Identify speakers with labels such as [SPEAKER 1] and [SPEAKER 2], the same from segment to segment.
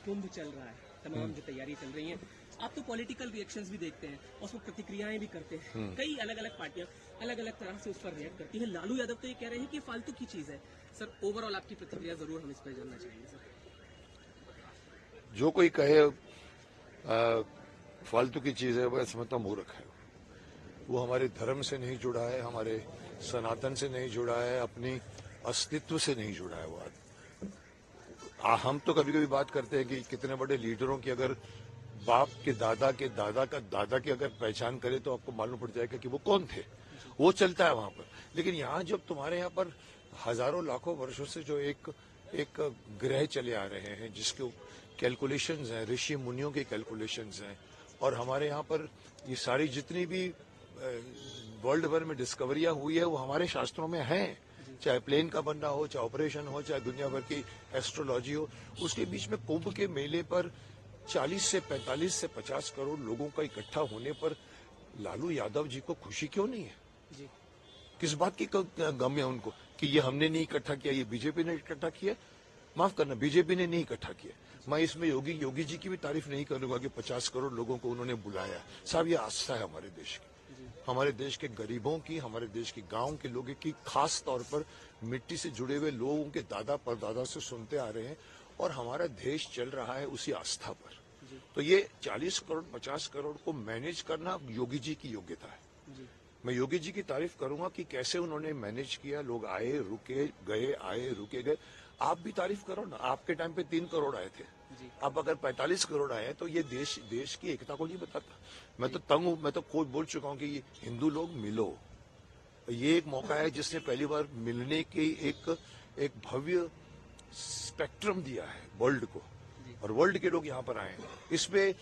[SPEAKER 1] कुंभ चल रहा है, तमाम जो तैयारी चल रही है, आप तो पॉलिटिकल रिएक्शंस भी देखते हैं और उसमें प्रतिक्रियाएं भी करते हैं। कई अलग अलग पार्टियां अलग अलग तरह से उस पर रिएक्ट करती हैं। लालू यादव तो ये कह रहे हैं कि फालतू की चीज है। सर, ओवरऑल आपकी प्रतिक्रिया जरूर हम इस पर जानना चाहेंगे सर।
[SPEAKER 2] जो कोई कहे फालतू की चीज है, वह समझता मूर्ख है। वो हमारे धर्म से नहीं जुड़ा है, हमारे सनातन से नहीं जुड़ा है, अपनी अस्तित्व से नहीं जुड़ा है। वो हम तो कभी कभी बात करते हैं कि कितने बड़े लीडरों की अगर बाप के दादा का दादा की अगर पहचान करे तो आपको मालूम पड़ जाएगा कि वो कौन थे। वो चलता है वहां पर। लेकिन यहाँ जब तुम्हारे यहाँ पर हजारों लाखों वर्षों से जो एक ग्रह चले आ रहे हैं, जिसके कैलकुलेशंस हैं, ऋषि मुनियों के कैलकुलेशंस हैं, और हमारे यहाँ पर ये सारी जितनी भी वर्ल्ड भर में डिस्कवरियां हुई है वो हमारे शास्त्रों में हैं। चाहे प्लेन का बनना हो, चाहे ऑपरेशन हो, चाहे दुनिया भर की एस्ट्रोलॉजी हो। उसके बीच में कुंभ के मेले पर 40 से 45 से 50 करोड़ लोगों का इकट्ठा होने पर लालू यादव जी को खुशी क्यों नहीं है?
[SPEAKER 1] जी।
[SPEAKER 2] किस बात की गम है उनको कि ये हमने नहीं इकट्ठा किया, ये बीजेपी ने इकट्ठा किया? माफ करना, बीजेपी ने नहीं इकट्ठा किया। मैं इसमें योगी जी की भी तारीफ नहीं करूंगा कि 50 करोड़ लोगों को उन्होंने बुलाया। साहब, ये आस्था है हमारे देश की, हमारे देश के गरीबों की, हमारे देश के गांव के लोगों की, खास तौर पर मिट्टी से जुड़े हुए लोगों के दादा परदादा से सुनते आ रहे हैं, और हमारा देश चल रहा है उसी आस्था पर। तो ये 40 करोड़ 50 करोड़ को मैनेज करना योगी जी की योग्यता है। मैं योगी जी की तारीफ करूंगा कि कैसे उन्होंने मैनेज किया। लोग आए, रुके, गए, आए, रुके, गए। आप भी तारीफ करो ना। आपके टाइम पे 3 करोड़ आए थे, अब अगर 45 करोड़ आए तो ये देश की एकता को नहीं बताता। मैं तो तंग हूं। मैं तो खुद बोल चुका हूं कि हिंदू लोग मिलो। ये एक मौका है जिसने पहली बार मिलने की एक भव्य स्पेक्ट्रम दिया है वर्ल्ड को, और वर्ल्ड के लोग यहाँ पर आए हैं। इसमें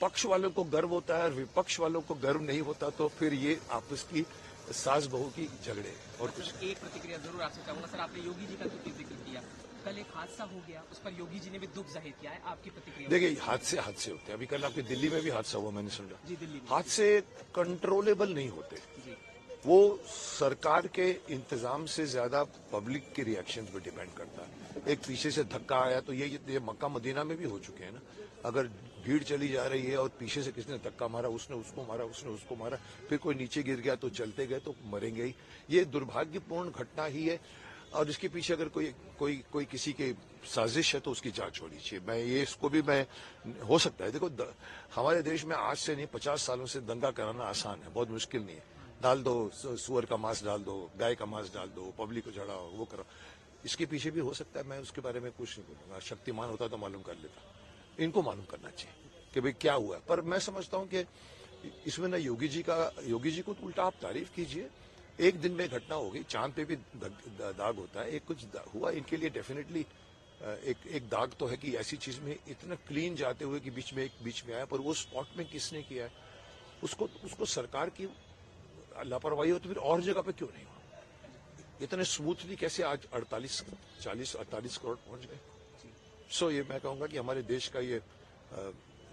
[SPEAKER 2] पक्ष वालों को गर्व होता है और विपक्ष वालों को गर्व नहीं होता, तो फिर ये आपस की सास बहू की झगड़े और कुछ।
[SPEAKER 1] एक प्रतिक्रिया जरूर आपसे चाहूंगा सर। आपने योगी जी का तो जिक्र किया, कल एक हादसा हो गया, उस पर योगी जी ने भी दुख जाहिर किया है, आपकी प्रतिक्रिया?
[SPEAKER 2] देखिए, हादसे होते हैं। अभी कल आपके दिल्ली में भी हादसा हुआ, मैंने समझा।
[SPEAKER 1] जी, दिल्ली में
[SPEAKER 2] हादसे कंट्रोलेबल नहीं होते
[SPEAKER 1] जी।
[SPEAKER 2] वो सरकार के इंतजाम से ज्यादा पब्लिक के रिएक्शन पे डिपेंड करता है। एक पीछे से धक्का आया तो ये मक्का मदीना में भी हो चुके हैं ना। अगर भीड़ चली जा रही है और पीछे से किसी ने धक्का मारा, उसने उसको मारा, उसने उसको मारा, फिर कोई नीचे गिर गया तो चलते गए तो मरेंगे ही। ये दुर्भाग्यपूर्ण घटना ही है, और इसके पीछे अगर कोई किसी के साजिश है तो उसकी जांच होनी चाहिए। मैं ये इसको भी मैं हो सकता है। देखो, हमारे देश में आज से नहीं 50 सालों से दंगा कराना आसान है, बहुत मुश्किल नहीं है। डाल दो, सुअर का मांस डाल दो, गाय का मांस डाल दो, पब्लिक को चढ़ाओ, वो करो। इसके पीछे भी हो सकता है, मैं उसके बारे में कुछ नहीं बोलूंगा। शक्तिमान होता तो मालूम कर लेता। इनको मालूम करना चाहिए कि भाई क्या हुआ। पर मैं समझता हूं कि इसमें ना योगी जी को तो उल्टा आप तारीफ कीजिए। एक दिन में घटना हो गई, चांद पे भी दाग होता है, एक कुछ हुआ। इनके लिए डेफिनेटली एक दाग तो है कि ऐसी चीज में इतना क्लीन जाते हुए कि बीच में आया, पर वो स्पॉट में किसने किया है उसको सरकार की लापरवाही हो तो फिर और जगह पे क्यों नहीं हुआ? इतने स्मूथली कैसे आज 48 करोड़ पहुंच गए? सो ये मैं कहूंगा कि हमारे देश का ये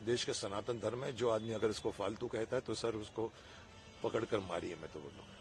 [SPEAKER 2] देश का सनातन धर्म है। जो आदमी अगर इसको फालतू कहता है तो सर उसको पकड़कर मारिए, मैं तो बोलूंगा।